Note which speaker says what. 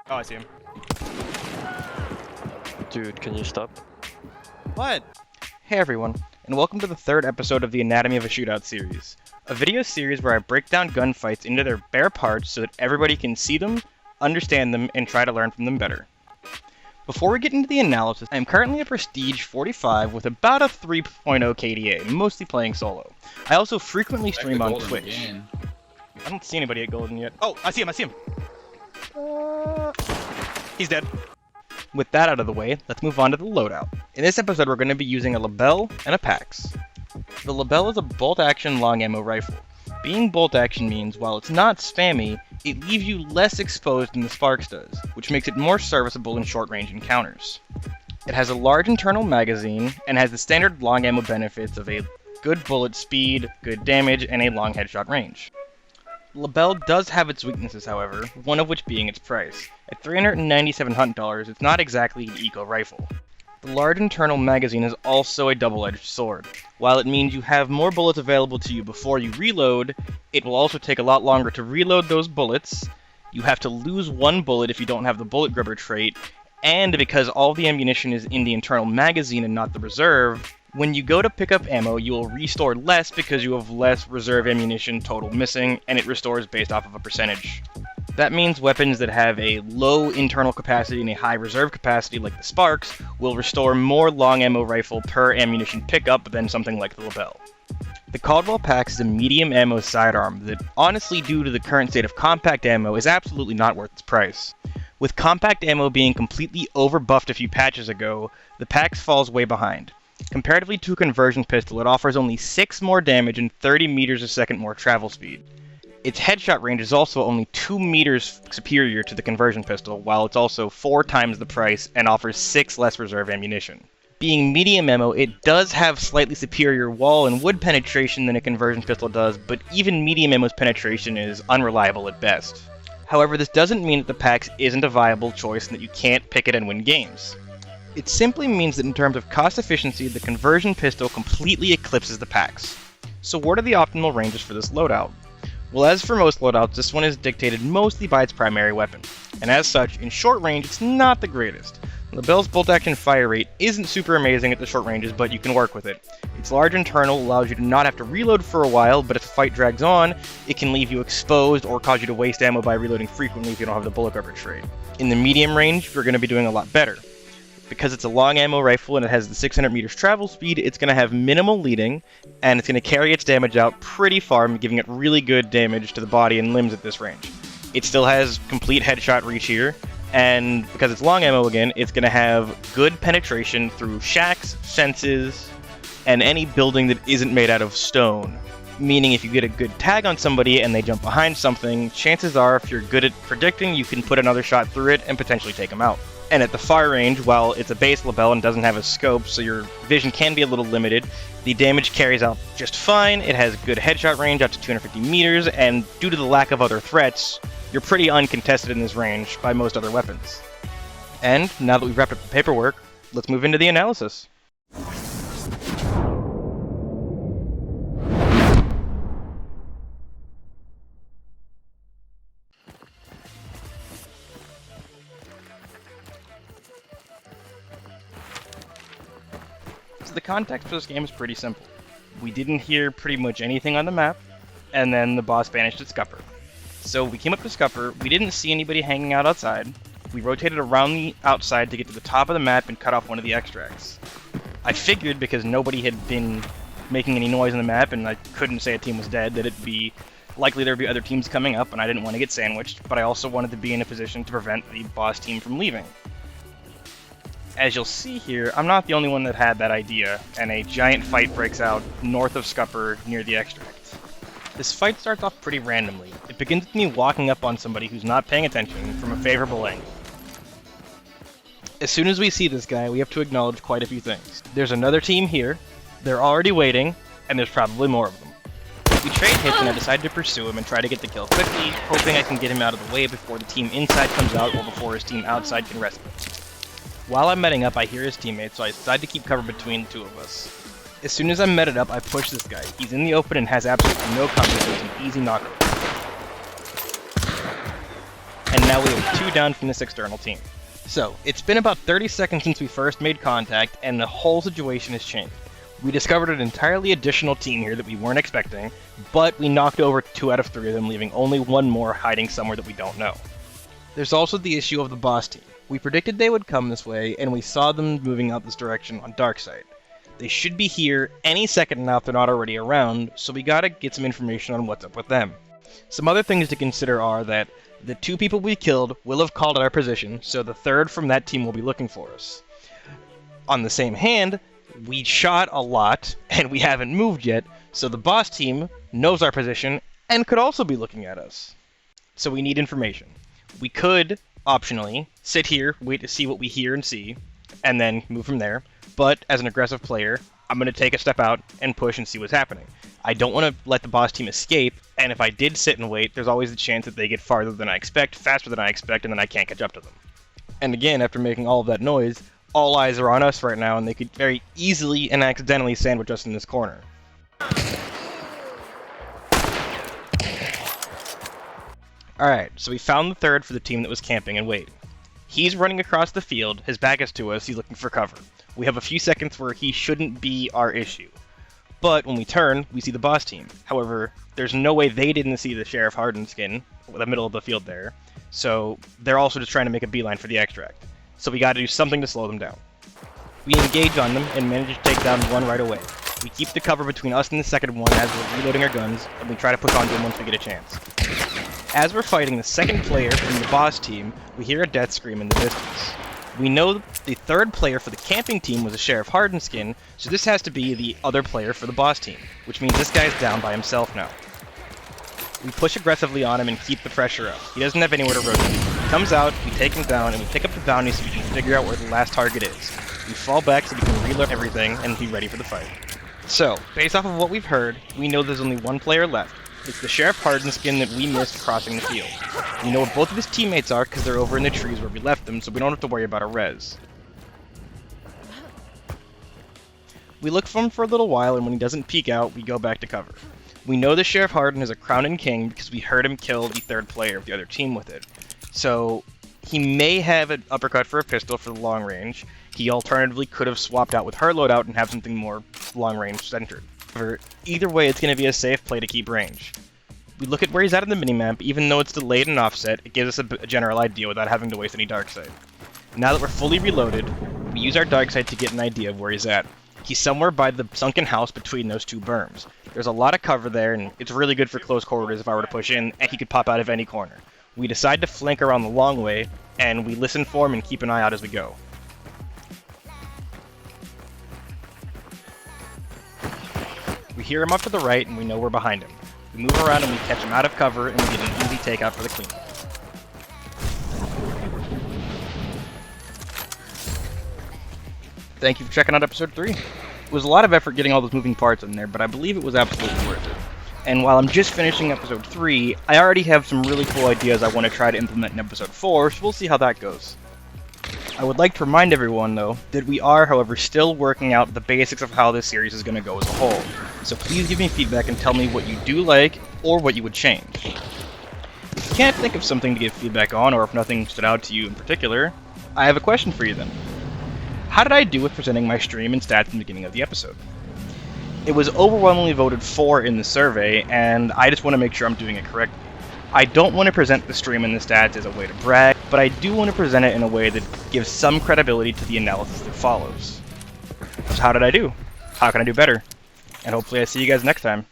Speaker 1: Oh, I see him.
Speaker 2: Dude, can you stop?
Speaker 1: What? Hey everyone, and welcome to the third episode of the Anatomy of a Shootout series. A video series where I break down gunfights into their bare parts so that everybody can see them, understand them, and try to learn from them better. Before we get into the analysis, I am currently a Prestige 45 with about a 3.0 KDA, mostly playing solo. I also frequently stream on Twitch.
Speaker 3: Again.
Speaker 1: I don't see anybody at Golden yet. Oh, I see him! He's dead. With that out of the way, let's move on to the loadout. In this episode, we're going to be using a Lebel and a Pax. The Lebel is a bolt-action long ammo rifle. Being bolt-action means, while it's not spammy, it leaves you less exposed than the Sparks does, which makes it more serviceable in short-range encounters. It has a large internal magazine, and has the standard long ammo benefits of a good bullet speed, good damage, and a long headshot range. Lebel does have its weaknesses, however, one of which being its price. At $397 hunt dollars, it's not exactly an eco rifle. The large internal magazine is also a double-edged sword. While it means you have more bullets available to you before you reload, it will also take a lot longer to reload those bullets. You have to lose one bullet if you don't have the bullet grubber trait, and because all the ammunition is in the internal magazine and not the reserve, when you go to pick up ammo, you will restore less because you have less reserve ammunition total missing, and it restores based off of a percentage. That means weapons that have a low internal capacity and a high reserve capacity, like the Sparks, will restore more long ammo rifle per ammunition pickup than something like the Lebel. The Caldwell Pax is a medium ammo sidearm that, honestly due to the current state of compact ammo, is absolutely not worth its price. With compact ammo being completely overbuffed a few patches ago, the Pax falls way behind. Comparatively to a conversion pistol, it offers only 6 more damage and 30 meters a second more travel speed. Its headshot range is also only 2 meters superior to the conversion pistol, while it's also 4 times the price and offers 6 less reserve ammunition. Being medium ammo, it does have slightly superior wall and wood penetration than a conversion pistol does, but even medium ammo's penetration is unreliable at best. However, this doesn't mean that the Pax isn't a viable choice and that you can't pick it and win games. It simply means that in terms of cost efficiency, the conversion pistol completely eclipses the Pax. So what are the optimal ranges for this loadout? Well, as for most loadouts, this one is dictated mostly by its primary weapon, and as such, in short range, it's not the greatest. Lebel's bolt-action fire rate isn't super amazing at the short ranges, but you can work with it. Its large internal allows you to not have to reload for a while, but if the fight drags on, it can leave you exposed or cause you to waste ammo by reloading frequently if you don't have the bullet grubber trait. In the medium range, you're going to be doing a lot better. Because it's a long ammo rifle and it has the 600 meters travel speed, it's going to have minimal leading, and it's going to carry its damage out pretty far, giving it really good damage to the body and limbs at this range. It still has complete headshot reach here, and because it's long ammo again, it's going to have good penetration through shacks, fences, and any building that isn't made out of stone. Meaning if you get a good tag on somebody and they jump behind something, chances are if you're good at predicting, you can put another shot through it and potentially take them out. And at the far range, while it's a base Lebel and doesn't have a scope, so your vision can be a little limited, the damage carries out just fine, it has good headshot range up to 250 meters, and due to the lack of other threats, you're pretty uncontested in this range by most other weapons. And, now that we've wrapped up the paperwork, let's move into the analysis. So the context for this game is pretty simple. We didn't hear pretty much anything on the map, and then the boss vanished at Scupper. So we came up to Scupper, we didn't see anybody hanging out outside, we rotated around the outside to get to the top of the map and cut off one of the extracts. I figured because nobody had been making any noise on the map and I couldn't say a team was dead, that it'd be likely there'd be other teams coming up and I didn't want to get sandwiched, but I also wanted to be in a position to prevent the boss team from leaving. As you'll see here, I'm not the only one that had that idea, and a giant fight breaks out north of Scupper near the extract. This fight starts off pretty randomly. It begins with me walking up on somebody who's not paying attention from a favorable angle. As soon as we see this guy, we have to acknowledge quite a few things. There's another team here, they're already waiting, and there's probably more of them. We trade hits and I decide to pursue him and try to get the kill quickly, hoping I can get him out of the way before the team inside comes out or before his team outside can rescue him. While I'm meting up, I hear his teammates, so I decide to keep cover between the two of us. As soon as I'm meted up, I push this guy. He's in the open and has absolutely no cover, so it's an easy knockout. and now we have 2 down from this external team. So, it's been about 30 seconds since we first made contact, and the whole situation has changed. We discovered an entirely additional team here that we weren't expecting, but we knocked over 2 out of 3 of them, leaving only 1 more hiding somewhere that we don't know. There's also the issue of the boss team. We predicted they would come this way, and we saw them moving out this direction on Darkside. They should be here any second now if they're not already around, so we gotta get some information on what's up with them. Some other things to consider are that the 2 people we killed will have called at our position, so the 3rd from that team will be looking for us. On the same hand, we shot a lot, and we haven't moved yet, so the boss team knows our position and could also be looking at us. So we need information. We could, optionally, sit here, wait to see what we hear and see, and then move from there, but as an aggressive player, I'm going to take a step out and push and see what's happening. I don't want to let the boss team escape, and if I did sit and wait, there's always the chance that they get farther than I expect, faster than I expect, and then I can't catch up to them. And again, after making all of that noise, all eyes are on us right now, and they could very easily and accidentally sandwich us in this corner. Alright, so we found the 3rd for the team that was camping and waiting. He's running across the field, his back is to us, he's looking for cover. We have a few seconds where he shouldn't be our issue. But when we turn, we see the boss team. However, there's no way they didn't see the Sheriff Hardenskin, the middle of the field there, so they're also just trying to make a beeline for the extract. So we gotta do something to slow them down. We engage on them and manage to take down 1 right away. We keep the cover between us and the second one as we're reloading our guns, and we try to push onto them once we get a chance. As we're fighting the 2nd player from the boss team, we hear a death scream in the distance. We know the 3rd player for the camping team was a Sheriff Hardenskin, so this has to be the other player for the boss team, which means this guy's down by himself now. We push aggressively on him and keep the pressure up. He doesn't have anywhere to rotate. He comes out, we take him down, and we pick up the bounty so we can figure out where the last target is. We fall back so we can reload everything and be ready for the fight. So, based off of what we've heard, we know there's only 1 player left. It's the Sheriff Hardenskin that we missed crossing the field. We know where both of his teammates are because they're over in the trees where we left them, so we don't have to worry about a res. We look for him for a little while, and when he doesn't peek out, we go back to cover. We know the Sheriff Harden is a Crown and King because we heard him kill the 3rd player of the other team with it. So, he may have an uppercut for a pistol for the long range. He alternatively could have swapped out with her loadout and have something more long range centered. However, either way, it's going to be a safe play to keep range. We look at where he's at in the minimap, even though it's delayed and offset, it gives us a general idea without having to waste any dark sight. Now that we're fully reloaded, we use our dark sight to get an idea of where he's at. He's somewhere by the sunken house between those 2 berms. There's a lot of cover there, and it's really good for close quarters if I were to push in, and he could pop out of any corner. We decide to flank around the long way, and we listen for him and keep an eye out as we go. We hear him up to the right, and we know we're behind him. We move around and we catch him out of cover, and we get an easy takeout for the clean. Thank you for checking out episode 3. It was a lot of effort getting all those moving parts in there, but I believe it was absolutely worth it. And while I'm just finishing episode 3, I already have some really cool ideas I want to try to implement in episode 4, so we'll see how that goes. I would like to remind everyone, though, that we are, however, still working out the basics of how this series is going to go as a whole. So please give me feedback and tell me what you do like, or what you would change. If you can't think of something to give feedback on, or if nothing stood out to you in particular, I have a question for you then. How did I do with presenting my stream and stats in the beginning of the episode? It was overwhelmingly voted for in the survey, and I just want to make sure I'm doing it correctly. I don't want to present the stream and the stats as a way to brag, but I do want to present it in a way that gives some credibility to the analysis that follows. So how did I do? How can I do better? And hopefully I see you guys next time.